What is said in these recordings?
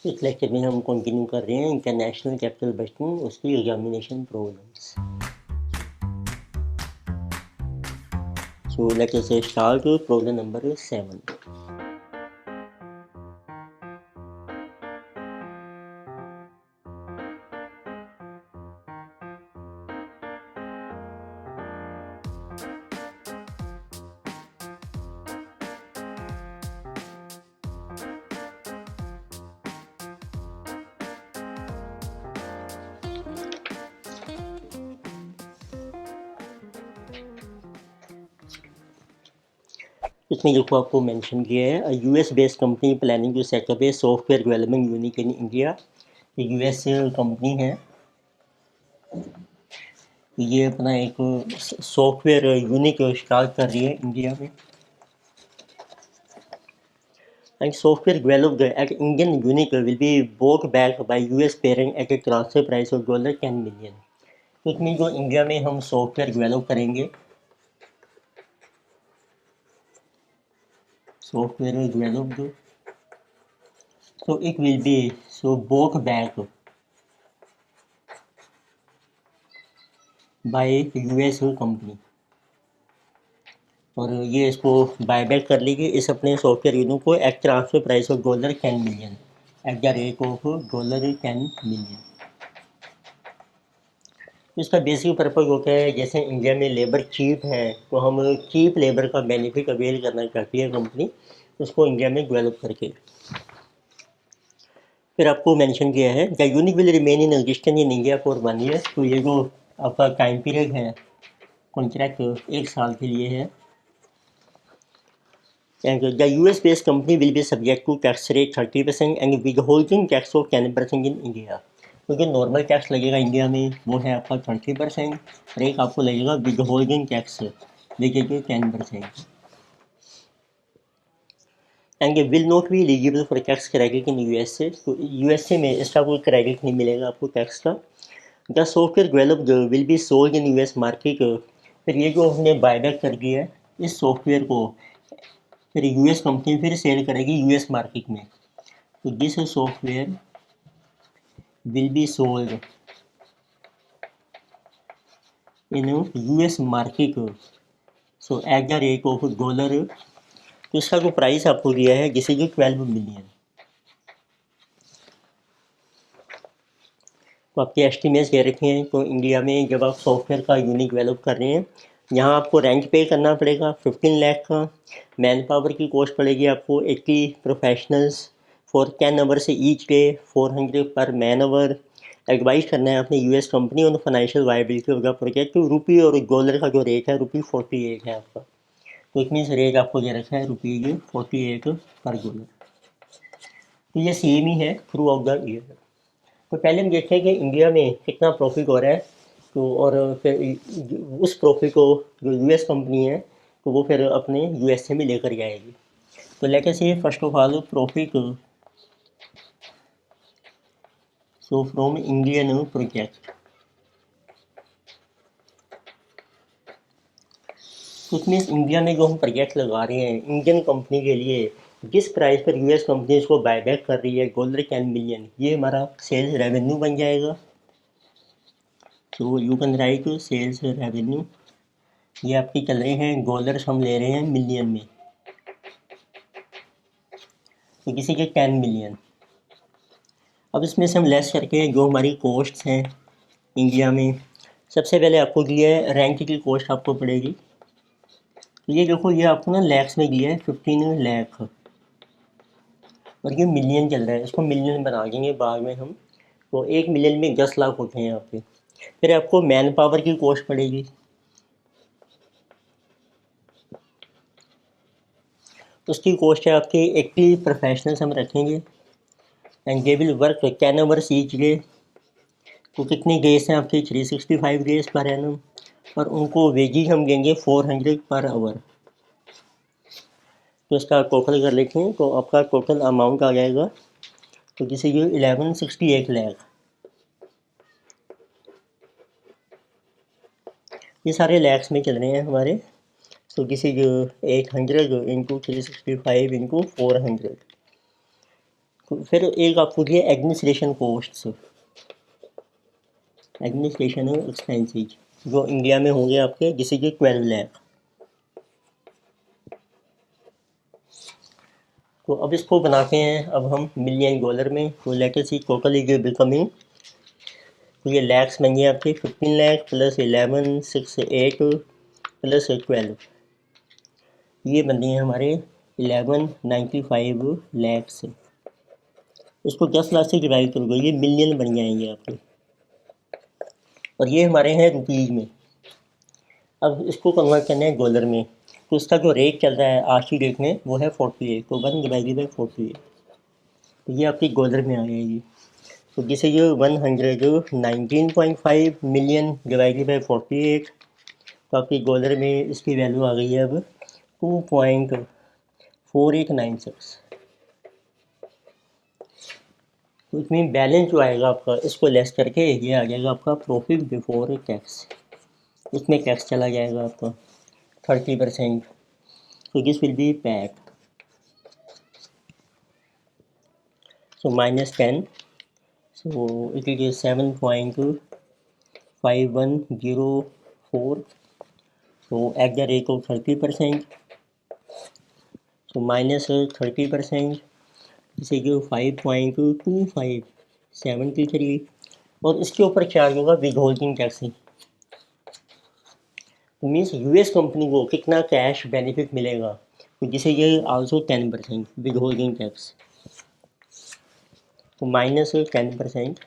इस लेक्चर में हम कंटिन्यू कर रहे हैं इंटरनेशनल कैपिटल बजटिंग उसकी examination problems. So let us start problem number 7। इसमें देखो आपको मेंशन किया है US based company planning to set up a software development unit in India. US company है, ये अपना एक सॉफ्टवेयर यूनिट स्टार्ट कर रही है इंडिया में। And software developed at Indian unit will be bought back by US parent at a transfer price of $10 million। तो इसमें जो इंडिया में हम सॉफ्टवेयर डेवलप करेंगे, software developed, so it will be bought back by US company, और ये इसको buyback कर लेगी इस अपने सॉफ्टवेयर यूनिट को at transfer price of $10 million at the rate of $10 million. इसका बेसिक पर्पज़ होता है जैसे इंडिया में लेबर चीप है तो हम चीप लेबर का बेनिफिट अवेल करना चाहती है कंपनी, उसको इंडिया में डेवलप करके। फिर आपको मेंशन किया है the unit will remain in existence in India for 1 year. तो ये जो आपका टाइम पीरियड है कॉन्ट्रैक्ट 1 साल के लिए है। And the US based company will be subject to tax rate 30% and withholding tax of 10% in India. तो जो नॉर्मल टैक्स लगेगा इंडिया में वो है आपका 30%, और एक आपको लगेगा विदहोल्डिंग टैक्स देखिए 10%। And will not be eligible for tax credit in USA. तो यूएसए में इसका कोई क्रेडिट नहीं मिलेगा आपको टैक्स का। The software developed will be sold in US market. फिर ये जो हमने बायबैक कर दिया है इस सॉफ्टवेयर को फिर यूएस कंपनी फिर सेल करेगी यूएस मार्केट में। तो this software will be sold in US market so eight the rate of $। तो इसका जो प्राइस आपको दिया है जिसे जो 12 मिलियन। तो आपके एस्टिमेट्स दे रखे हैं। तो इंडिया में जब आप सॉफ्टवेयर का यूनिट डेवलप कर रहे हैं यहाँ आपको रेंट पे करना पड़ेगा 15 लाख का। मैन पावर की कॉस्ट पड़ेगी आपको 80 प्रोफेशनल्स फॉर 10 आवर से ईच डे 400 पर मैन आवर। एडवाइस करना है आपने US company on financial viability of the project. तो रुपी और डॉलर का जो रेट है ₹48 है आपका। तो इट मीन्स रेट आपको दे रखा है ₹48 पर डॉलर। तो ये सेम ही है थ्रू आउट द ईयर। तो पहले हम देखते हैं कि इंडिया में कितना प्रॉफिट हो रहा है। तो और फिर उस प्रॉफिट को जो यूएस कंपनी है तो वो फिर अपने यूएसए में लेकर जाएगी। तो लेट अस से first of all profit so from Indian project. तो उसमें इंडिया में जो हम प्रोजेक्ट लगा रहे हैं इंडियन कंपनी के लिए जिस प्राइस पर यूएस कंपनी इसको बायबैक कर रही है $10 मिलियन, ये हमारा सेल्स रेवेन्यू बन जाएगा। तो you can write sales revenue. ये आपके चल रहे हैं डॉलर्स, हम ले रहे हैं मिलियन में। तो किसी के 10 मिलियन। अब इसमें से हम लेस करके जो हमारी कॉस्ट्स हैं इंडिया में, सबसे पहले आपको दिया है रेंट की कॉस्ट आपको पड़ेगी। तो ये देखो ये आपको ना लैक्स में दिया है 15 लाख, और ये मिलियन चल रहा है। इसको मिलियन बना देंगे बाद में हम। तो 1 मिलियन में 10 लाख होते हैं यहाँ पे। फिर आपको मैन पावर की कॉस्ट पड़ेगी। उसकी कॉस्ट है आपकी 80 प्रोफेशनल्स हम रखेंगे and they will work 10 hours each day. तो कितने डेज हैं आपके 365 डेज पर एनम, और उनको वेजेज हम देंगे 400 पर आवर। तो इसका टोटल कर लेते हैं तो आपका टोटल अमाउंट आ जाएगा तो जिसे ये 1168 लाख। ये सारे लैक्स में चल रहे हैं हमारे। तो किसी जो 800 इंटू 365 इंटू 400। फिर एक आप पूछिए एडमिनिस्ट्रेशन कोस्ट्स, एडमिनिस्ट्रेशन एक्सपेंसेस जो इंडिया में होंगे आपके, जिसे कि 12 लाख। तो अब इसको बनाते हैं अब हम मिलियन डॉलर में। तो let us see total is becoming, तो ये लैक्स बन गए आपके 15 लाख प्लस 11 6 8 प्लस 12, ये बन गए हमारे 1195 लैक्स। इसको 10 लाख से डिवाइड करोगे ये मिलियन बन जाएंगे आपके, और ये हमारे हैं रुपीज़ में। अब इसको कन्वर्ट करना है डॉलर में, तो इसका जो रेट चल रहा है आज की डेट में वो है 48, तो 1/48, तो ये आपकी डॉलर में आ जाएगी। तो जिसे ये 119.5 मिलियन डिवाइडेड बाई 48, तो आपकी डॉलर में इसकी वैल्यू आ गई है अब 2.4896। तो इसमें बैलेंस जो आएगा आपका, इसको लेस करके ये आ जाएगा आपका प्रॉफिट बिफोर टैक्स। इसमें टैक्स चला जाएगा आपका 30%, so this will be PAT. So minus 10, so it will be 7.5104, so at the rate of 30%, so minus 30%, इसे जो 5.2573, और इसके ऊपर चार्ज होगा विदहोल्डिंग टैक्स। तो मीन्स यूएस कंपनी को कितना कैश बेनिफिट मिलेगा, तो जिसे ये आल्सो 10% विदहोल्डिंग टैक्स, तो माइनस 10%,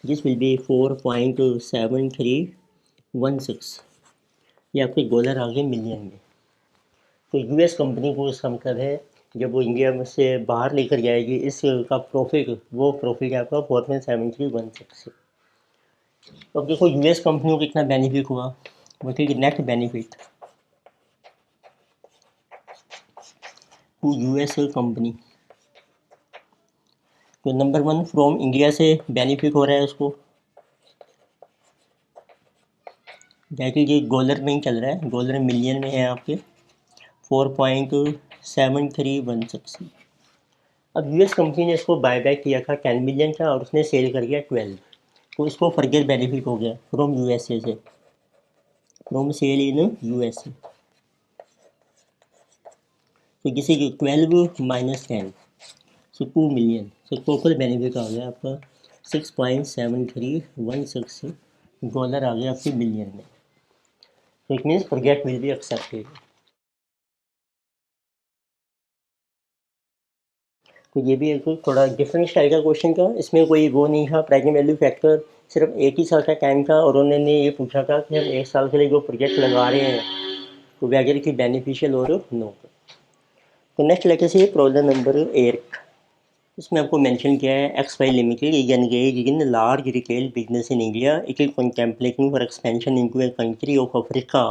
दिस विल बी 4.7316, ये आपके डॉलर आ गए मिलियन में। तो यूएस कंपनी को इसका मतलब है जब वो इंडिया में से बाहर लेकर जाएगी इसका प्रॉफिट, वो प्रॉफिट आपका 4.7316। तो अब देखो यूएस कंपनी को कितना बेनिफिट हुआ, वो कि net benefit to US company. तो नंबर 1 फ्रॉम इंडिया से बेनिफिट हो रहा है उसको, जैसे कि डॉलर में ही चल रहा है, डॉलर मिलियन में है आपके 4.7316। अब यूएस कंपनी ने इसको बायबैक किया था 10 मिलियन का, और उसने सेल कर दिया 12, तो इसको फर्दर बेनिफिट हो गया फ्रॉम यूएसए से, फ्रॉम सेल इन यूएसए। तो जिसे कि 12 माइनस 10, सो 2 मिलियन, सो टोटल बेनिफिट आ गया आपका 6.7316 डॉलर आ गया आपके मिलियन में। तो it means project will be accepted. तो ये भी एक थोड़ा डिफरेंट स्टाइल का क्वेश्चन था, इसमें कोई वो नहीं था प्रेजेंट वैल्यू फैक्टर, सिर्फ एक ही साल का टाइम था, और उन्होंने ये पूछा था कि हम एक साल के लिए जो प्रोजेक्ट लगा रहे हैं तो वैगर की बेनिफिशियल और नो। तो नेक्स्ट लेटर से प्रॉब्लम नंबर 8, इसमें आपको मेंशन किया है XY limited is engaged in large retail business in India, it is contemplating for expansion into a country of Africa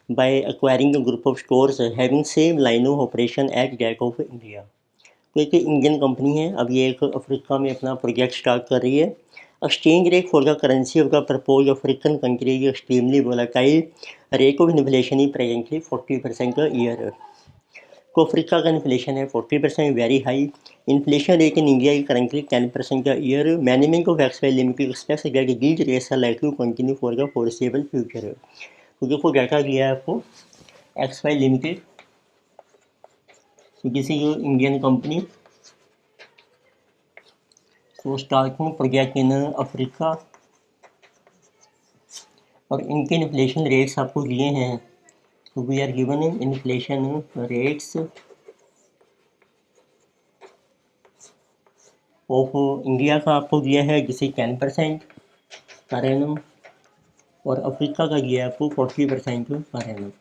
by acquiring a group of stores having same line of operation as that of India। तो एक Indian company है, अब ये एक Africa में अपना project start कर रही है। Exchange rate for the currency of the propose African country is extremely volatile, rate of inflation is presently 40% का ईयर। तो अफ्रीका का इन्फ्लेशन है 40%, very high. Inflation rate in India is currently 10% का year. Management of XY limited expects that these rates are likely to continue for the foreseeable future. तो देखो data दिया है आपको XY लिमिटेड, किसी इंडियन कंपनी, तो starting project in Africa, और इनके इन्फ्लेशन रेट्स आपको दिए हैं। तो we are given inflation rates of India का आपको दिया है जिसे 10% पर एनम, और अफ्रीका का दिया है आपको 40% per annum.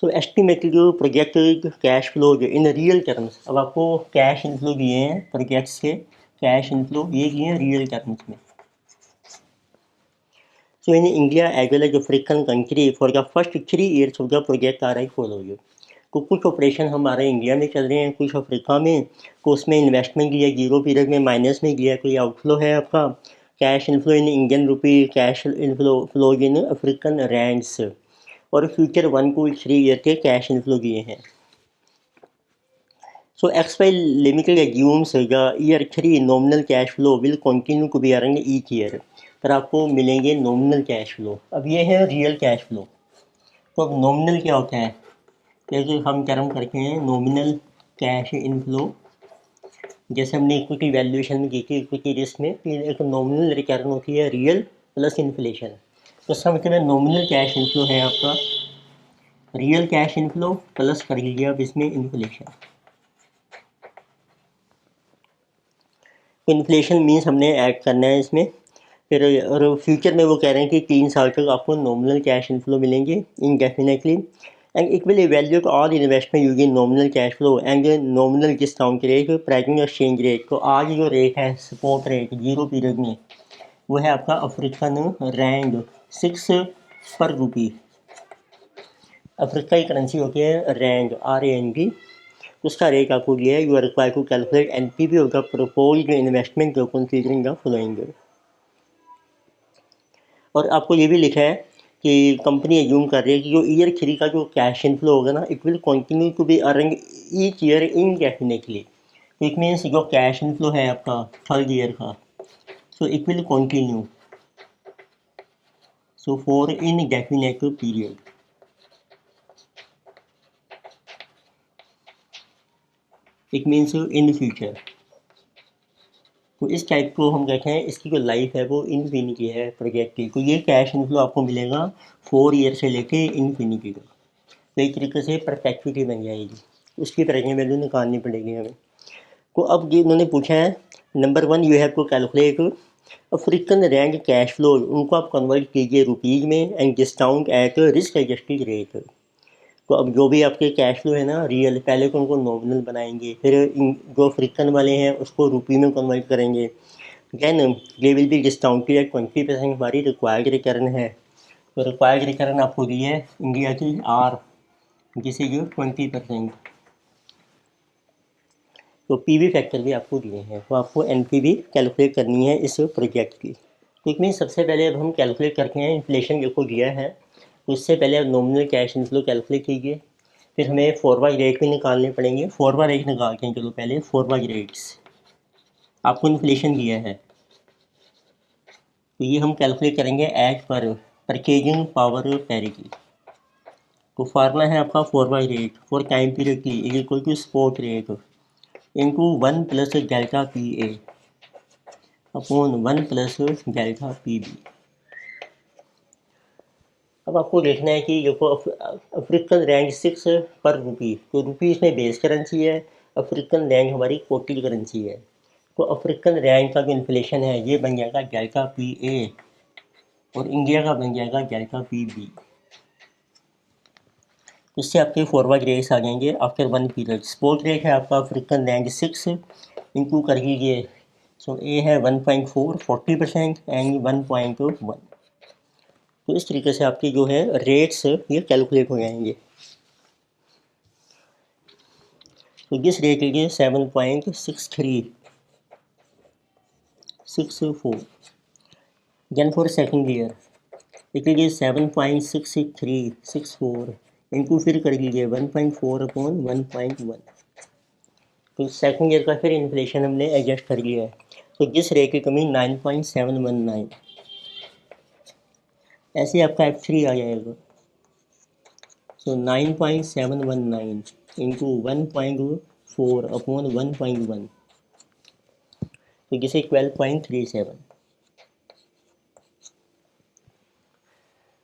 So estimated project cash flow in real terms, अब आपको कैश इनफ्लो दिए हैं प्रोजेक्ट्स के, कैश इनफ्लो ये दिए हैं रियल टर्म्स में। So in India as well as African country for the first 3 years of the project are like follow। तो कुछ ऑपरेशन हमारे इंडिया में चल रहे हैं, कुछ अफ्रीका में, तो उसमें इन्वेस्टमेंट दिया जीरो पीरियड में, माइनस में दिया कोई आउटफ्लो है आपका cash inflow in Indian rupee, cash inflow in African रैंड्स, और फ्यूचर 1 to 3 ईयर के कैश इनफ्लो दिए हैं। So XY Limited assumes the year 3 nominal cash flow will continue to be earned each year. पर आपको मिलेंगे nominal cash flow. अब ये है रियल कैश फ्लो। तो अब नॉमिनल क्या होता है, जैसे हम टर्म करते हैं नॉमिनल कैश इनफ्लो, जैसे हमने इक्विटी वैल्यूएशन में की थी इक्विटी रिस्क में, फिर एक नॉमिनल रिटर्न होती है रियल प्लस इन्फ्लेशन। तो इसका मतलब नॉमिनल कैश इनफ्लो है आपका रियल कैश इनफ्लो प्लस कर लीजिए अब इसमें इन्फ्लेशन। इन्फ्लेशन मीन्स हमने ऐड करना है इसमें। फिर और फ्यूचर में वो कह रहे हैं कि 3 साल तक आपको नॉमिनल कैश इनफ्लो मिलेंगे indefinitely, and it will evaluate all investment using nominal cash flow and nominal discount rate pricing exchange rate. तो आज जो रेट है स्पॉट रेट जीरो पीरियड में वो है आपका अफ्रीकन रैंड 6 पर रुपी। अफ्रीका की करेंसी होती है रैंड RAND। उसका रेट आपको दिया है। You are required to calculate NPV of the proposed investment considering the following. और आपको ये भी लिखा है कि कंपनी एज्यूम कर रही है कि जो ईयर 3 का जो कैश इनफ्लो होगा ना it will continue to be earning each year indefinitely. It means जो कैश इनफ्लो है आपका थर्ड ईयर का, so it will continue so for indefinite period. It means in future. तो इस टाइप को हम कहते हैं इसकी जो लाइफ है वो इनफिनिटी है प्रोजेक्ट की। तो ये कैश इनफ्लो आपको मिलेगा 4 ईयर से लेके इनफिनिटी तक। तो एक तरीके से परपेचुइटी बन जाएगी, उसकी प्रेजेंट वैल्यू निकालनी पड़ेगी हमें। तो अब ये उन्होंने पूछा है number 1 you have to calculate African rand cash flow. उनको आप कन्वर्ट कीजिए रुपीज़ में and discount at risk adjusted rate. तो अब जो भी आपके कैश फ्लो है ना रियल, पहले तो उनको नॉमिनल बनाएंगे, फिर जो अफ्रीकन वाले हैं उसको रुपी में कन्वर्ट करेंगे, then they will be discounted at 20%। हमारी रिक्वायर्ड रिटर्न है, तो रिक्वायर्ड रिटर्न आपको दी है इंडिया की R, जिसे जो 20%। तो PV फैक्टर भी आपको दिए हैं, तो आपको NPV कैलकुलेट करनी है इस प्रोजेक्ट की। तो इसमें सबसे पहले अब हम कैलकुलेट करते हैं इन्फ्लेशन जो को दिया है, उससे पहले अब नॉमिनल कैश इनफ्लो कैलकुलेट कीजिए। फिर हमें फॉरवर्ड रेट भी निकालने पड़ेंगे। फॉरवर्ड रेट निकालते हैं, चलो पहले फॉरवर्ड रेट्स आपको इन्फ्लेशन दिया है, तो ये हम कैलकुलेट करेंगे as per purchasing power parity. तो फार्मूला है आपका forward rate for time period T is equal to spot rate into 1 plus delta PA upon 1 plus delta PB। अब आपको देखना है कि देखो अफ्रीकन रैंड 6 पर रुपी, तो रुपी इसमें बेस करेंसी है, अफ्रीकन रैंड हमारी कोटी करेंसी है। तो अफ्रीकन रैंड का जो इन्फ्लेशन है ये बन जाएगा डेल्टा PA और इंडिया का बन जाएगा डेल्टा PB। इससे आपके फॉरवर्ड रेट्स आ जाएंगे आफ्टर 1 पीरियड। स्पॉट रेट है आपका अफ्रीकन रैंड 6 इंटू कर लीजिए, सो ए है 1.4 40% एंड 1.1। तो इस तरीके से आपके जो है रेट्स ये कैलकुलेट हो जाएंगे। तो दिस रेट लीजिए 7.6364। Then for second year it लीजिए 7.6364 इनटू फिर कर लीजिए 1.4 अपॉन 1.1। तो सेकेंड ईयर का फिर इन्फ्लेशन हमने एडजस्ट कर लिया है। तो दिस रेट की कमी 9.719। ऐसे आपका F3 आ जाएगा। सो 9.719 इंटू 1.4 अपॉन 1.1, तो जिसे 12.37।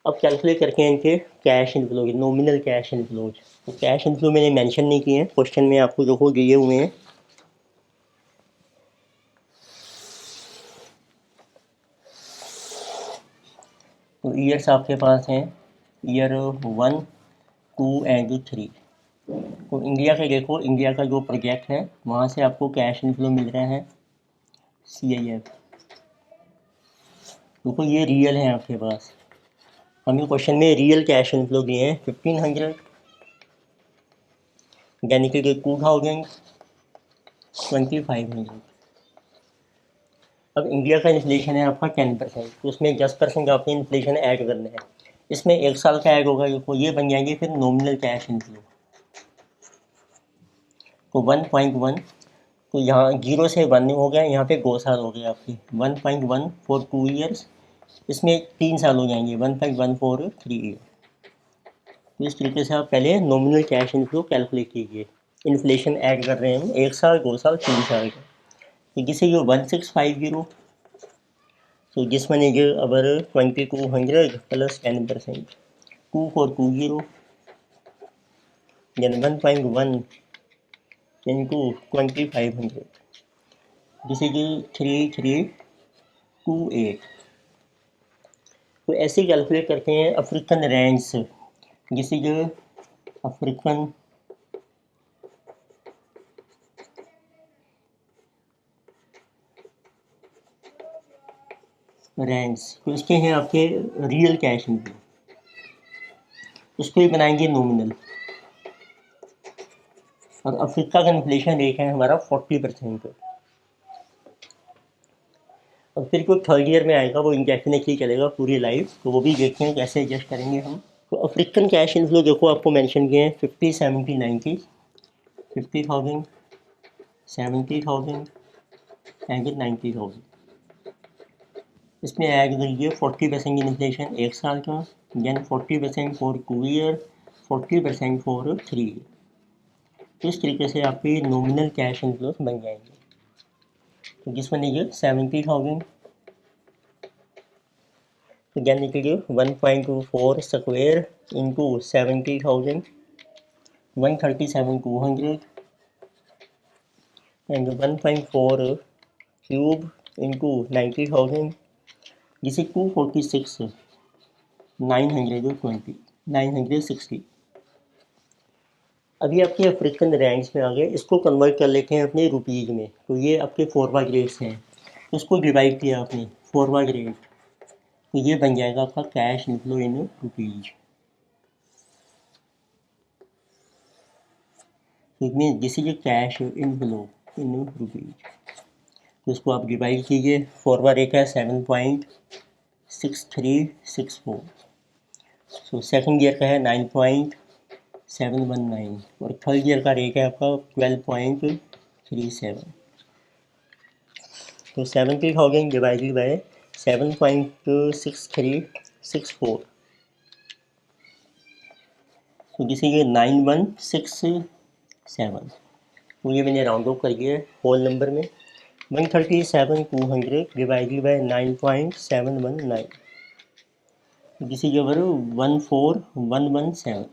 अब कैलकुलेट करके हैं इनके कैश इनफ्लो की नॉमिनल कैश इनफ्लो। तो कैश इनफ्लो मैंने मेंशन नहीं किए हैं, क्वेश्चन में आपको जो हो दिए हुए हैं। तो ईयर्स आपके पास हैं ईयर 1, 2 एंड 3। तो इंडिया का देखो, इंडिया का जो प्रोजेक्ट है वहाँ से आपको कैश इनफ्लो मिल रहा है CIF। देखो ये रियल है आपके पास, हमें क्वेश्चन में रियल कैश इनफ्लो दिए हैं 1500, यानी कि 2000, 2500। अब इंडिया का इन्फ्लेशन है आपका 10%, तो उसमें 10% आपने इन्फ्लेशन ऐड करना है। इसमें 1 साल का ऐड होगा, तो ये बन जाएंगे फिर नॉमिनल कैश इनफ्लो। तो 1.1, तो यहाँ 0 से 1 हो गया, यहाँ पे 2 साल हो गए आपके 1.1 फॉर 2 ईयर्स, इसमें 3 साल हो जाएंगे 1.1 फॉर 3 ईयर। तो इस तरीके से आप पहले नॉमिनल कैश इनफ्लो कैलकुलेट कीजिए। इन्फ्लेशन ऐड कर रहे हैं हम 1 साल 2 साल 3 साल का। तो जिससे ये 1650, so this one is our 2200 plus 10%, 2420, then 1.1 into 2500, this is 3328। तो ऐसे कैलकुलेट करते हैं अफ्रीकन रैंड्स, जिस इज अफ्रीकन रैंड्स। तो इसके हैं आपके रियल कैश इनफ्लो, उसको ही बनाएंगे नॉमिनल। और अफ्रीका का इन्फ्लेशन रेट है हमारा 40%। और फिर जो थर्ड ईयर में आएगा वो इंडेफिनेटली चलेगा पूरी लाइफ, तो वो भी देखते हैं कैसे एडजस्ट करेंगे हम। तो अफ्रीकन कैश इनफ्लो देखो आपको मेंशन किए हैं 50, 70, 90, 50,000, 70,000 एंड 90,000। इसमें ऐड करिए 40% इन्फ्लेशन 1 साल का, then 40% for 2 year, 40% for 3 year. इस तरीके से आपके नॉमिनल कैश इनफ्लोज बन जाएंगे। तो जिसमें लीजिए 70,000, तो देन निकलिए 1.24 square into 70,000, 137,200 and 1.4 cube into 90,000, जिसे 246 920 960। अभी आपके अफ्रीकन रैंक्स में आ गए, इसको कन्वर्ट कर लेते हैं अपने रुपीज़ में। तो ये आपके फॉरवर्ड रेट्स हैं, उसको डिवाइड किया आपने फॉरवर्ड रेट, तो ये बन जाएगा आपका cash inflow in rupees. It mean this is cash inflow in rupees. तो इसको आप डिवाइड कीजिए, फॉरवर्ड रेट है 7.6364, सो सेकंड ईयर का है 9.719 और थर्ड ईयर का रेट है आपका 12.37। तो 70,000 डिवाइडेड बाय 7.6364, तो जिसे ये 9167। तो ये मैंने राउंड ऑफ कर दिया है होल नंबर में, 137,200 divided by 9.719, this is our 14117,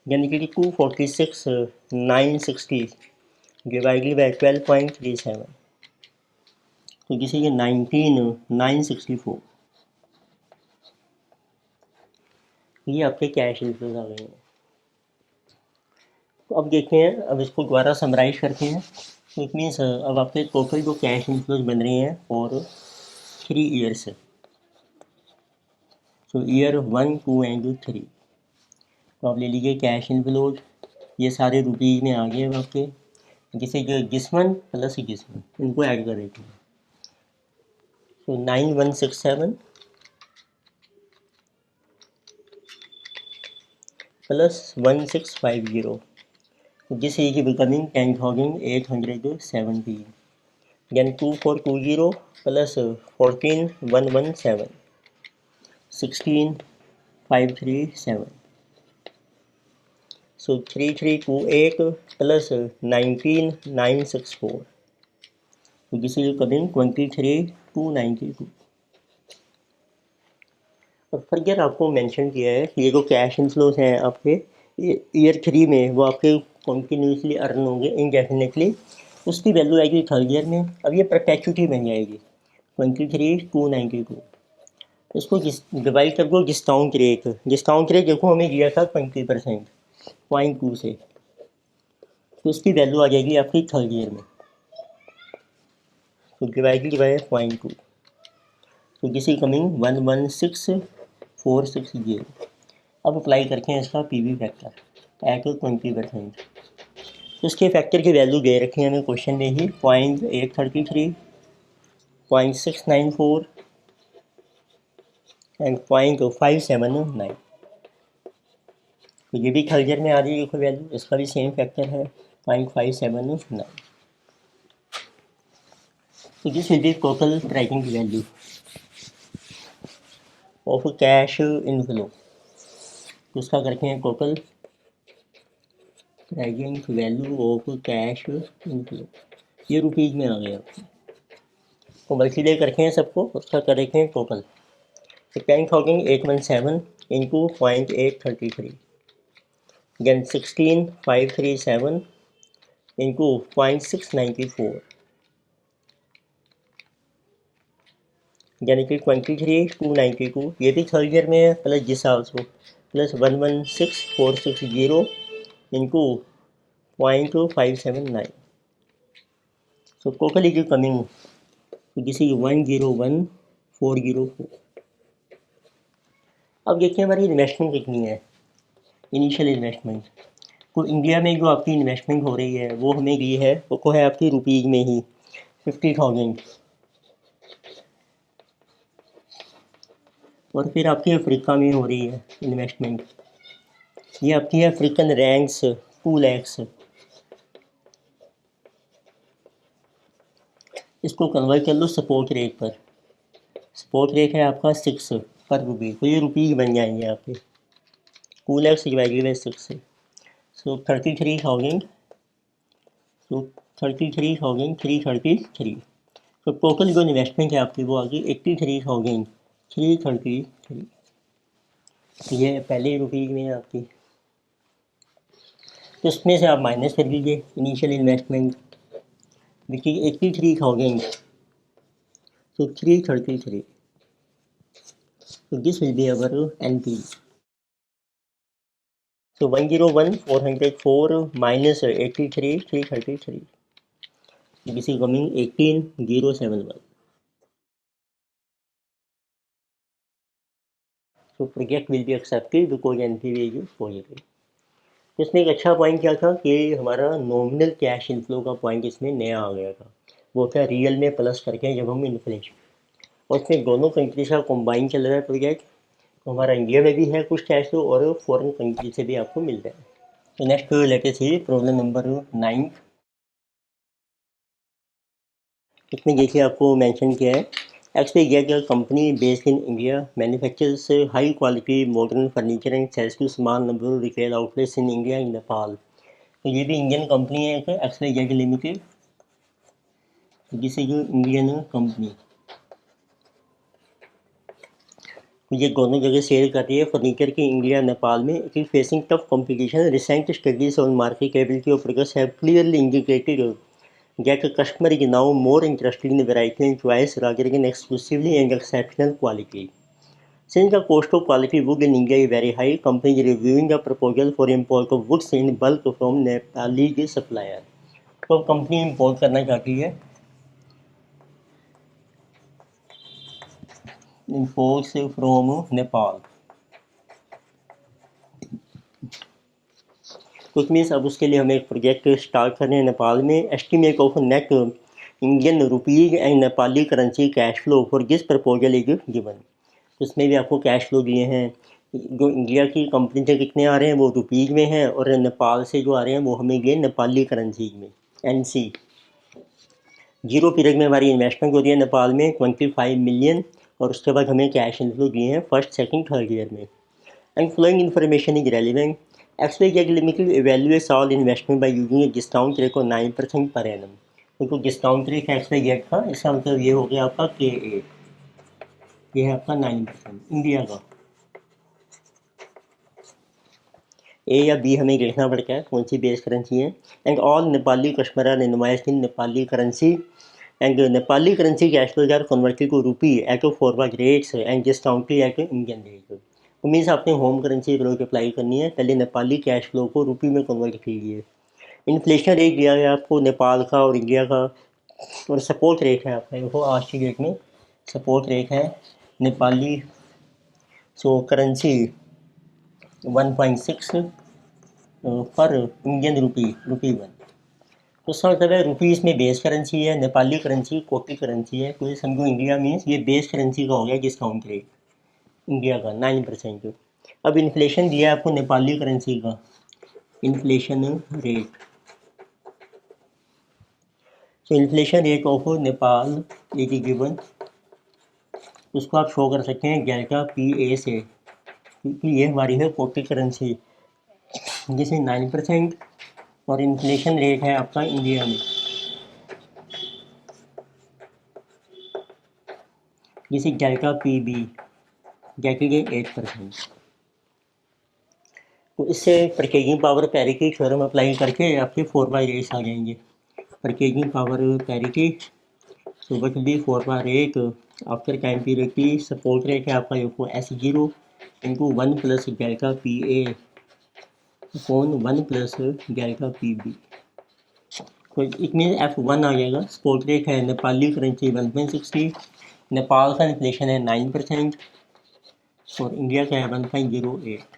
यानी कि 246,960 डिवाइडेड बाय 12.37, तो दिस इज 19,964। ये आपके कैश इनफ्लोज आ गए हैं। तो अब देखते हैं, अब इसको दोबारा समराइज करते हैं। तो इट मीन्स अब आपके टोटल जो कैश इनफ्लोज बन रहे हैं और 3 ईयर्स, तो ईयर 1, 2 एंड 3। तो आप ले लीजिए कैश इनफ्लोज, ये सारे रुपीज़ में आ गए आपके, जिसे जो जिस्मन प्लस जिस्मन इनको ऐड कर देते हैं। तो 9167 plus 1650, this is becoming 10,870, then 2420 plus 14,117, 16,537, so 3328 plus 19,964, so this is becoming 23,292। और फर्दर आपको मेंशन किया है कि ये जो कैश इनफ्लोज हैं आपके ईयर 3 में, वो आपके कॉन्टीन्यूसली अर्न होंगे इनडेफिनेटली, उसकी वैल्यू आएगी थर्ड ईयर में। अब ये परपेचुटी बन जाएगी 23,292। इसको डिवाइड कर दो डिस्काउंट रेट, डिस्काउंट रेट देखो हमें दिया था 20% 0.2 से, तो इसकी वैल्यू आ जाएगी आपकी थर्ड ईयर में। तो डिवाइडेड बाय 0.2, तो दिस इज कमिंग 116,460। अब अप्लाई करते हैं इसका पीवी फैक्टर एट 20%। तो इसके फैक्टर की वैल्यू दे रखी है हमें क्वेश्चन में ही 0.833, 0.694 एंड 0.579। तो ये भी थर्ड ईयर में आ जाएगी कोई वैल्यू, इसका भी सेम फैक्टर है 0.579। So this will be total tracking value of cash inflow। तो उसका करके हैं total tracking value of cash inflow, ये रुपीज़ में आ गया। तो मल्टीप्लाई करके हैं सबको, उसका करेंगे हैं टोटल। तो 10,817 इंटू 0.833, देन 16,537 इंटू 0.694, यानी कि 23,292। ये भी थर्ड ईयर में है, प्लस जिस also plus 116460 into 0.579। So total is coming, this is 101,404। अब देखिए हमारी इन्वेस्टमेंट कितनी है, इनिशियल इन्वेस्टमेंट। तो इंडिया में जो आपकी इन्वेस्टमेंट हो रही है वो हमें दी है, वो है आपकी रुपीज़ में ही 50,000। और फिर आपकी अफ्रीका में हो रही है इन्वेस्टमेंट, ये आपकी है अफ्रीकन रैंक्स 2 lakhs। इसको कन्वर्ट कर लो सपोर्ट रेट पर, सपोर्ट रेट है आपका 6 पर रुपी, तो ये रुपीज़ बन जाएंगे आपके 2 lakhs डिवाइडेड बाई 6 से। सो 33,000, सो 33,333। तो टोटल जो इन्वेस्टमेंट है आपकी वो आ गई 83,333। ये पहले रुपीज़ में है आपकी, तो इसमें से आप माइनस कर लीजिए initial investment which is 83,000, so 333। So this will be our NP। So 101,404 minus 83,333, this is coming 18,071। So project will be accepted because NPV is positive। तो इसमें एक अच्छा पॉइंट क्या था कि हमारा नॉमिनल कैश इनफ्लो का पॉइंट इसमें नया आ गया था, वो क्या रियल में प्लस करके जब हम इन्फ्लेशन, और इसमें दोनों कंट्री का कॉम्बाइन चल रहा है प्रोजेक्ट। तो हमारा इंडिया में भी है कुछ कैश फ्लो और फॉरेन कंट्री से भी आपको मिल रहा है। तो नेक्स्ट लेटेस्ट ही प्रॉब्लम नंबर 9। इसमें देखिए आपको मेंशन किया है XYZ company based in India manufactures high quality modern furniture and sales to small number of retail outlets in India and Nepal. तो ये भी इंडियन कंपनी है एक्सवाईजेड लिमिटेड, जिसे जो इंडियन कंपनी, ये दोनों जगह सेल कर रही है फर्नीचर की इंडिया नेपाल में। It is facing tough competition. Recent studies on marketability of products have clearly indicated that customer is now more interested in variety and choice rather than exclusively and exceptional quality. Since the cost of quality wood in India is very high, company is reviewing a proposal for import of woods in bulk from Nepali supplier। तो company import करना चाहती है, imports from Nepal. कुछ means अब उसके लिए हमें एक प्रोजेक्ट स्टार्ट करने हैं नेपाल में। Estimate of net Indian rupees and Nepali currency cash flow for this proposal is given. तो इसमें भी आपको कैश फ्लो दिए हैं, जो इंडिया की कंपनी से कितने आ रहे हैं वो रुपीज़ में हैं, और नेपाल से जो आ रहे हैं वो हमें दिए नेपाली करेंसी में NC। 0 पीरियड में हमारी इन्वेस्टमेंट हो रही है नेपाल में 25 मिलियन, और उसके बाद हमें कैश इनफ्लो दिए हैं फर्स्ट सेकंड थर्ड ईयर में। And flowing information is relevant. XYZ limited evaluates all investment by using a discount rate of 9% per annum. क्योंकि डिस्काउंट रेट है एक्सवाईजेड का, इसका मतलब ये हो गया आपका KA, ये है आपका 9% इंडिया का। A या B हमें देखना पड़ता है कौन सी बेस करेंसी है। And all Nepali customer are invoiced in Nepali currency and Nepali currency cash flows are converted to rupee at forward rates and discounted at Indian rate. तो मीन्स आपने होम करेंसी फ्लो अप्लाई करनी है, पहले नेपाली कैश फ्लो को रुपी में convert कीजिए। Inflation rate दिया है आपको नेपाल का और इंडिया का, और सपोर्ट रेट है आपका, देखो आज की डेट में सपोर्ट रेट है नेपाली सो करेंसी 1.6 पर इंडियन रुपी 1। तो इसका मतलब है रुपीज़ में बेस करेंसी है, नेपाली करेंसी कॉपी करेंसी है। तो ये समझो इंडिया मीन्स ये बेस करेंसी का हो गया डिस्काउंट रेट इंडिया का 9%। अब इन्फ्लेशन दिया है आपको नेपाली करेंसी का, इन्फ्लेशन रेट। तो inflation rate of Nepal is given, उसको आप शो कर सकते हैं डेल्टा पी ए से, क्योंकि ये हमारी है कोटी करेंसी जिसे 9% और इन्फ्लेशन रेट है आपका इंडिया में जिसे डेल्टा पी बी जैसे कि 8%। तो इससे purchasing power parity theorem apply करके आपके 4/8 आ जाएंगे। Purchasing power parity, so what will be 4/8 after time period की सपोर्ट रेट है आपका देखो S0 into 1 plus delta P A upon 1 plus delta P B. तो इट मीन F1 आ जाएगा। सपोर्ट रेट है नेपाली करेंसी 1.60, नेपाल का इन्फ्लेशन है 9% और इंडिया का है 1.08।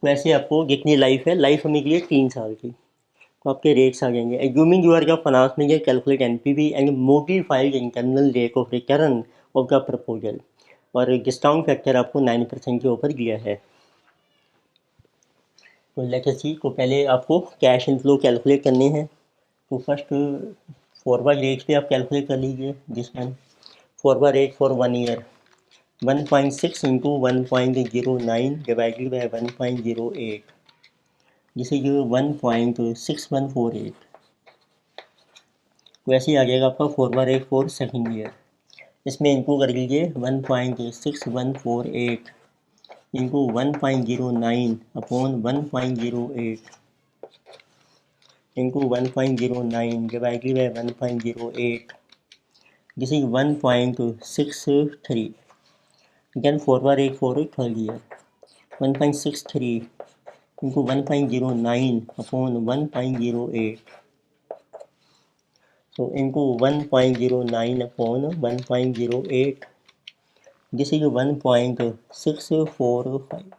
तो ऐसे आपको जितनी लाइफ है, लाइफ हमें की है 3 साल की, तो आपके रेट्स आ जाएंगे। Assuming you are the finance manager calculate NPV and modified internal rate of return of the proposal, और डिस्काउंट फैक्टर आपको 9% के ऊपर दिया है। तो लेट्स सी, तो पहले आपको कैश इनफ्लो कैलकुलेट करने हैं। तो फर्स्ट 4/8 पे आप कैलकुलेट कर लीजिए this one. 4/8 for 1 year 1.6 into 1.09 divided by 1.08, जिसे जो 1.6148, वैसे ही आ जाएगा आपका 4/8 फॉर सेकेंड ईयर। इसमें इनको कर लीजिए 1.6148 into 1.09 upon 1.08 into 1.09 divided by 1.08, जिसे 1.63। Then 4/8 for third year 1.63 into 1.09 upon 1.08, so into 1.09 upon 1.08, this is 1.645।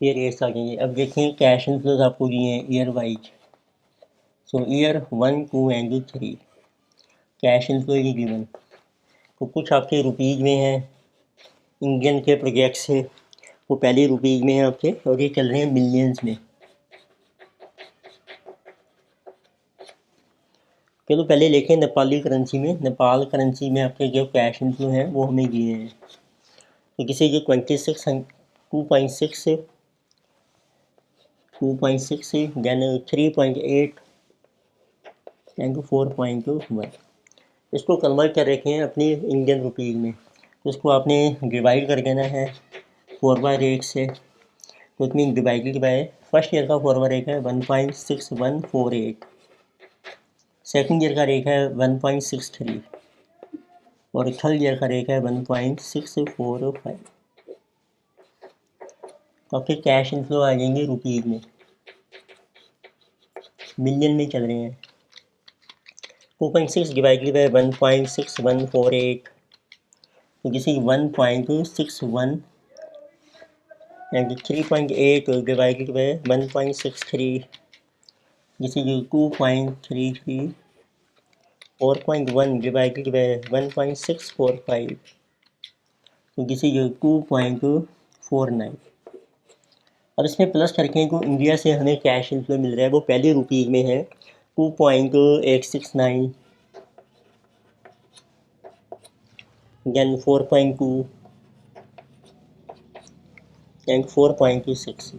ये रेट्स आ जाएंगे। अब देखें कैश इनफ्लोज आपको दिए हैं year wise. So year 1, 2 and 3 cash inflow he given. तो कुछ आपके रुपीज़ में है, इंडियन के प्रोजेक्ट से वो पहले रुपीज़ में है आपके, और ये चल रहे हैं मिलियंस में। चलो पहले लेके नेपाली करेंसी में, नेपाल करेंसी में आपके जो कैश इनफ्लो हैं वो हमें दिए हैं। तो किसी जो 2.6 देन 3.8 एंड 4.1, इसको कन्वर्ट कर रखे हैं अपनी इंडियन रुपीज़ में। तो इसको आपने डिवाइड कर देना है 4/8 से। तो it mean divided by first year का 4/8 है 1.6148, सेकेंड ईयर का रेट है 1.63 और थर्ड ईयर का रेट है 1.645। तो आपके कैश इनफ्लो आ जाएंगे रुपीज़ में, मिलियन में चल रहे हैं। 2.6 डिवाइडेड बाय 1.6148, तो जिसे 1.61 एंड 3.8 डिवाइडेड बाय 1.63, जिसे 2.33, 4.1 डिवाइडेड बाय 1.645, तो जिसे 2.49। अब इसमें प्लस करके जो इंडिया से हमें कैश इनफ्लो मिल रहा है वो पहले रुपीज़ में है 2.869, देन 4.2 एंड 4.6।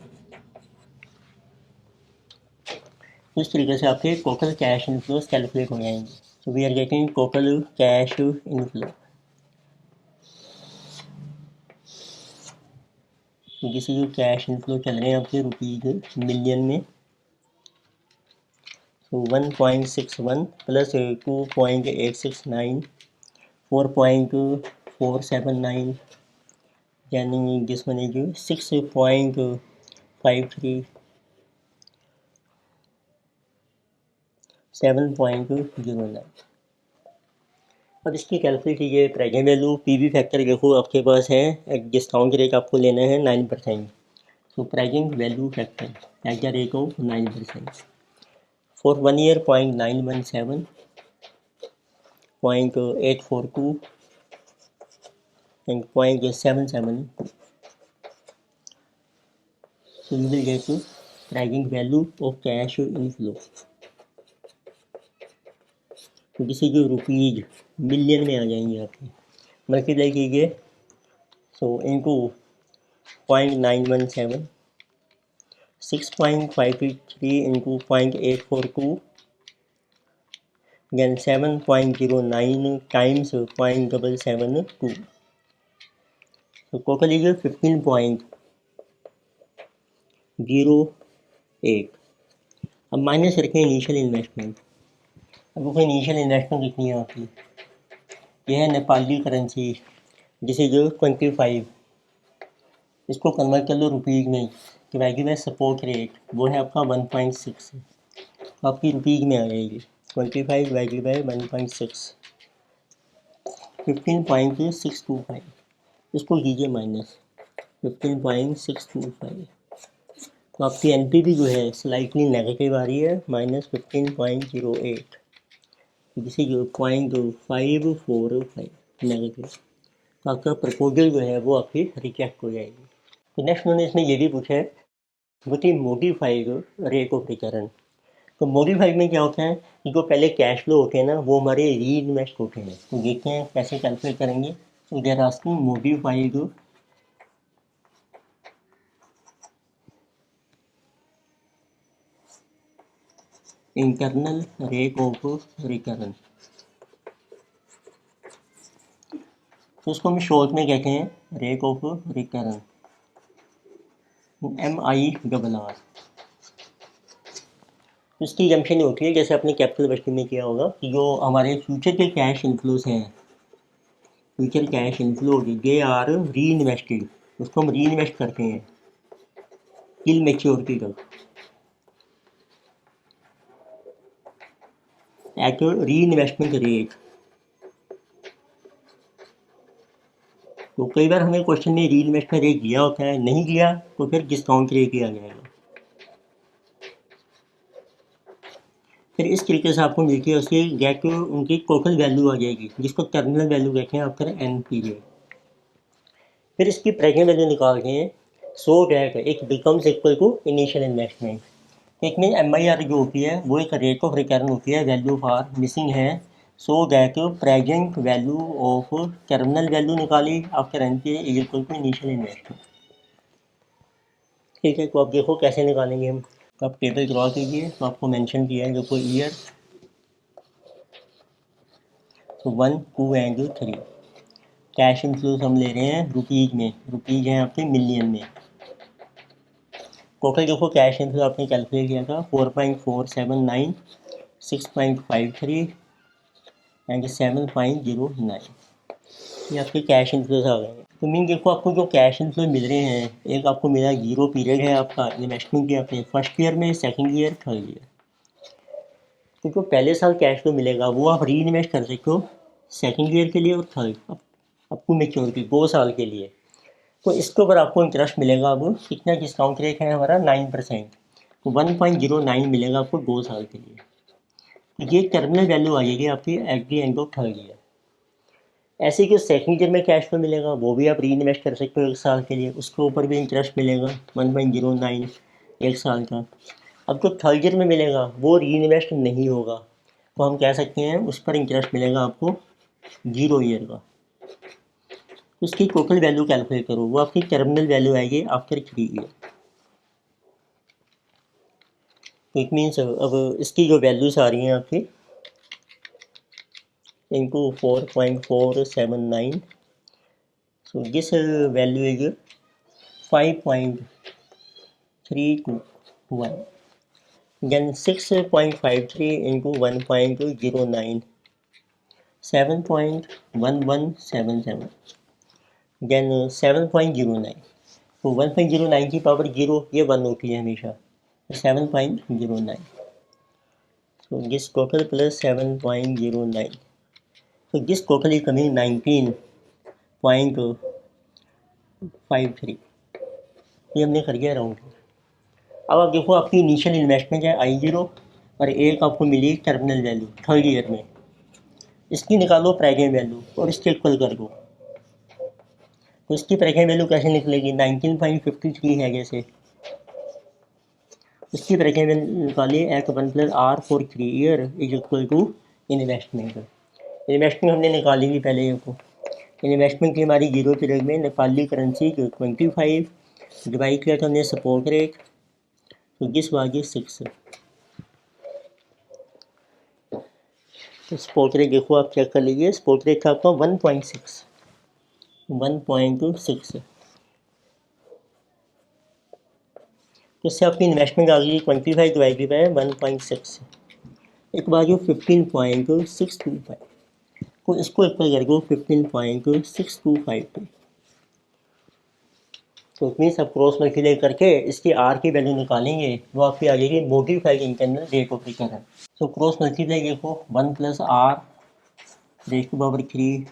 इस तरीके से आपके टोटल कैश इनफ्लोज कैलकुलेट हो जाएंगे। So we are getting total cash inflow, जिससे जो कैश इनफ्लो चल रहे हैं आपके रुपीज़ मिलियन में। सो 1.61 प्लस 2.869 4.479, यानी दिस वन इज 6.53 7.09। अब इसकी कैलकुलेट कीजिए प्रेजेंट वैल्यू। पीवी फैक्टर देखो आपके पास है, डिस्काउंट रेट आपको लेना है 9%। सो present value factor eight the rate of 9%। For 1 year 0.917, 0.842, and 0.77, so you will get present value of cash inflow. तो किसी के रुपीज मिलियन में आ जाएंगे आपके, मल्टीप्लाई कीजिए, so into 0.917, 6.583 into 0.842, then 7.09 times 0.772, so total is 15.08. अब माइनस रखें initial investment. अब देखो इनिशियल इन्वेस्टमेंट कितनी है आपकी, यह है नेपाली करेंसी, जिसे जो 25, इसको कन्वर्ट कर लो रुपीज़ में, कि वैल्यू है सपोर्ट रेट, वो है आपका 1.6, तो आपकी रुपीज़ में आ जाएगी 25 वैल्यू बाय 1.6, 15.625, इसको कीजिए माइनस 15.625, तो आपकी एनपीवी जो है स्लाइटली नेगेटिव आ रही है, -15.08, जिसे जो 0.545 नेगेटिव, तो आपका प्रपोजल जो है वो आपकी रिजेक्ट हो जाएगी। तो नेक्स्ट मैंने इसमें ये भी पूछा है कि मॉडिफाइड रेट ऑफ रिटर्न। तो मॉडिफाइड में क्या होता है कि जो पहले कैश फ्लो होते हैं ना, वो हमारे री इन्वेस्ट होते हैं। तो देखते हैं कैसे कैलकुलेट करेंगे। तो they're asking modified internal rate of return, तो उसको हम शॉर्ट में कहते हैं रेट ऑफ रिटर्न, MIRR। इसकी जंक्शन होती है जैसे अपने कैपिटल बजटिंग में किया होगा कि जो हमारे फ्यूचर के कैश इनफ्लोज हैं, future cash inflow they are reinvested, उसको हम री इन्वेस्ट करते हैं टिल मैच्योरिटी तक एट री इन्वेस्टमेंट रेट। तो कई बार हमें क्वेश्चन में री इन्वेस्टमेंट रेट दिया होता है, नहीं दिया तो फिर डिस्काउंट रेट दिया जाएगा। फिर इस तरीके से आपको मिलती है उसकी गेट उनकी टोटल वैल्यू आ जाएगी, जिसको टर्मिनल वैल्यू कहते हैं आफ्टर एन पीरियड। फिर इसकी प्रेजेंट वैल्यू निकालते हैं, so that it becomes equal to initial investment. It mean MIR जो होती है वो एक रेट ऑफ रिटर्न होती है, वैल्यू फॉर मिसिंग है, so that present value of terminal value निकाली after n period is equal to initial investment. ठीक है, तो आप देखो कैसे निकालेंगे हम। तो आप टेबल ड्रॉ कीजिए, तो आपको मेंशन किया है देखो ईयर, तो 1 2 एंड 3। कैश इनफ्लोज हम ले रहे हैं रुपीज़ में, रुपीज़ हैं आपके मिलियन में। टोटल देखो कैश इनफ्लो आपने कैलकुलेट किया था 4.479, 6.53 एंड 7.09, ये आपके कैश इनफ्लोज आ गए हैं। तो मीन देखो आपको जो कैश इनफ्लो मिल रहे हैं, एक आपको मिला 0 पीरियड है आपका इन्वेस्टमेंट किया आपने फर्स्ट ईयर में, सेकेंड ईयर, थर्ड ईयर। तो जो पहले साल कैश फ्लो मिलेगा वो आप री इन्वेस्ट कर सकते हो सेकेंड ईयर के लिए और थर्ड आपको मेच्योरिटी 2 साल के लिए। तो इसके ऊपर आपको इंटरेस्ट मिलेगा, अब कितना डिस्काउंट रेट है हमारा 9%, तो 1.09 मिलेगा आपको 2 साल के लिए। तो ये टर्मिनल वैल्यू आ जाएगी आपकी at the end of third year. ऐसे ही जो सेकेंड ईयर में कैश फ्लो मिलेगा वो भी आप री इन्वेस्ट कर सकते हो 1 साल के लिए, उसके ऊपर भी इंटरेस्ट मिलेगा 1.09 1 साल का। अब जो थर्ड ईयर में मिलेगा वो री इन्वेस्ट नहीं होगा, तो हम कह सकते हैं उस पर इंटरेस्ट मिलेगा आपको 0 ईयर का। उसकी टोटल वैल्यू कैलकुलेट करो, वो आपकी टर्मिनल वैल्यू आएगी आफ्टर 3 ईयर। तो इट मीन्स अब इसकी जो वैल्यूज आ रही हैं आपकी into 4.479, so this value is 5.321, then 6.53 into 1.09, 7.1177, then 7.09, तो 1.09 की पावर 0 ये 1 होती है हमेशा, 7.09, so this total plus 7.09, so this total is coming 19.53, ये हमने कर दिया राउंड। अब आप देखो आपकी इनिशियल इन्वेस्टमेंट है I0 और एक आपको मिली टर्मिनल वैल्यू थर्ड ईयर में, इसकी निकालो प्रेजेंट वैल्यू और इसके इक्वल कर दो। तो इसकी ब्रैकेट वैल्यू कैसे निकलेगी, 19.53 है जैसे, इसकी ब्रैकेट वैल्यू निकालिए at 1 + R for 3 year is equal to investment. Investment हमने निकाली थी पहले, को इन्वेस्टमेंट की हमारी 0 पीरियड में नेपाली करेंसी जो 25 डिवाइड किया था हमने सपोर्ट रेट, तो दिस वाज 6। तो सपोर्ट रेट देखो आप चेक कर लीजिए, सपोर्ट रेट था आपका 1.6। तो इससे आपकी इन्वेस्टमेंट आ गई 25 डिवाइडेड बाय 1.6, एक बार जो 15.625, तो इसको इक्वल करके 15.625, तो मीन्स आप क्रॉस मल्टीप्लाई करके इसकी आर की वैल्यू निकालेंगे, वो आपकी आ जाएगी modified internal rate of return. तो क्रॉस मल्टीप्लाई देखो 1 + R रेज़ टू पावर 3,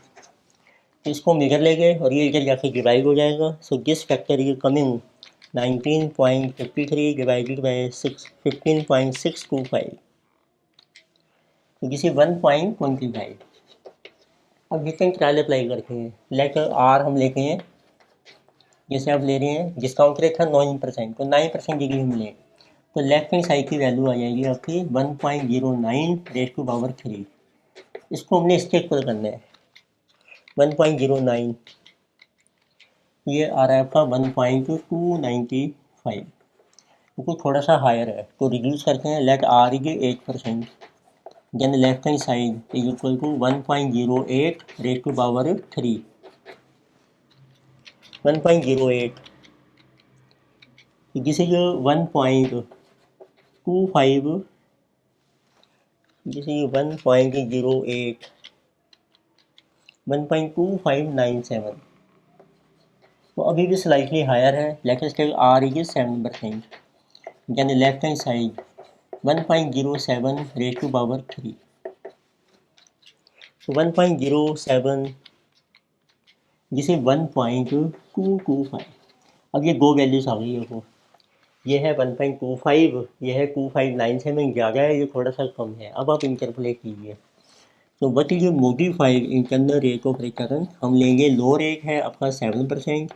इसको हम इधर ले गए और ये इधर जाके डिवाइड हो जाएगा। So this factor is coming 19.53 divided by 15.625, तो दिस इज 1.25। अब डिफरेंट ट्रायल अप्लाई करते हैं, लेट आर हम लेते हैं, जैसे आप ले रहे हैं डिस्काउंट रेट था 9%, तो 9% डिग्री हम लें, तो लेफ्ट हैंड साइड की वैल्यू आ जाएगी आपकी 1.09 रेज़ टू पावर 3। इसको हमने इसके इक्वल करना है 1.09, ये आ रहा है आपका 1.295, क्योंकि थोड़ा सा हायर है तो रिड्यूस करते हैं, let r is 8%, then left hand side is equal to 1.08 raise to power 3, 1.08, this is 1.25, this is 1.08, 1.2597, तो अभी भी स्लाइटली हायर है, let us take r is 7%, then left hand side 1.07 raise to power 3, so 1.07, this is 1.225। अब ये दो values आ गई है, वो ये है 1.25, ये है 2597, ज़्यादा है, ये थोड़ा सा कम है। अब आप इंटरपोलेट कीजिए, तो what is modified internal rate of return, हम लेंगे लो रेट है आपका 7%,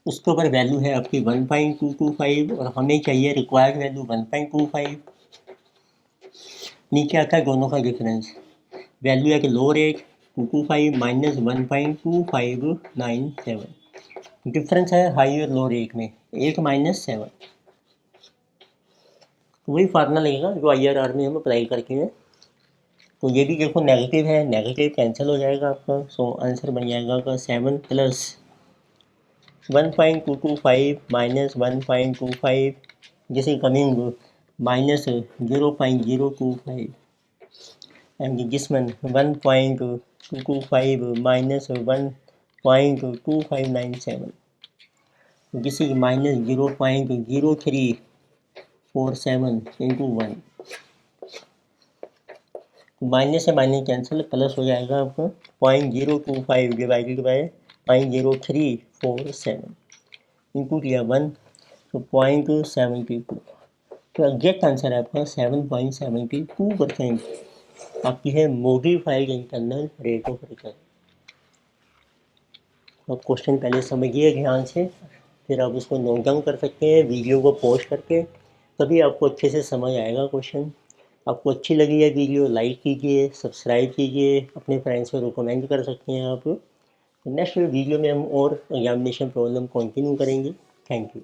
उसके ऊपर वैल्यू है आपकी 1.225 और हमें चाहिए रिक्वायर्ड वैल्यू 1.25, नीचे आता है दोनों का डिफरेंस, वैल्यू है कि लो रेट 225 माइनस 1.2597, डिफरेंस है हाई और लो रेट में 8 माइनस 7, वही फार्मूला लगेगा जो IRR में हम अप्लाई करके हैं। तो ये भी देखो नेगेटिव है, नेगेटिव कैंसिल हो जाएगा आपका, सो आंसर बन जाएगा आपका 7 + 1.225 minus 1.25, this is coming minus 0.025, and this one 1.225 minus 1.2597, this is minus 0.0347 into 1, minus से माइनस कैंसिल, प्लस हो जाएगा आपका 0.025 डिवाइडेड बाय 0.0347 इंटू किया 1, तो 0.72, तो एग्जैक्ट आंसर है आपका 7.72% आपकी है modified internal rate of return. आप क्वेश्चन पहले समझिए ध्यान से, फिर आप उसको नोट डाउन कर सकते हैं वीडियो को पॉज करके, तभी आपको अच्छे से समझ आएगा क्वेश्चन। आपको अच्छी लगी है वीडियो, लाइक कीजिए, सब्सक्राइब कीजिए, अपने फ्रेंड्स को रिकमेंड कर सकते हैं आप। नेक्स्ट वीडियो में हम और एग्जामिनेशन प्रॉब्लम कंटिन्यू करेंगे। Thank you.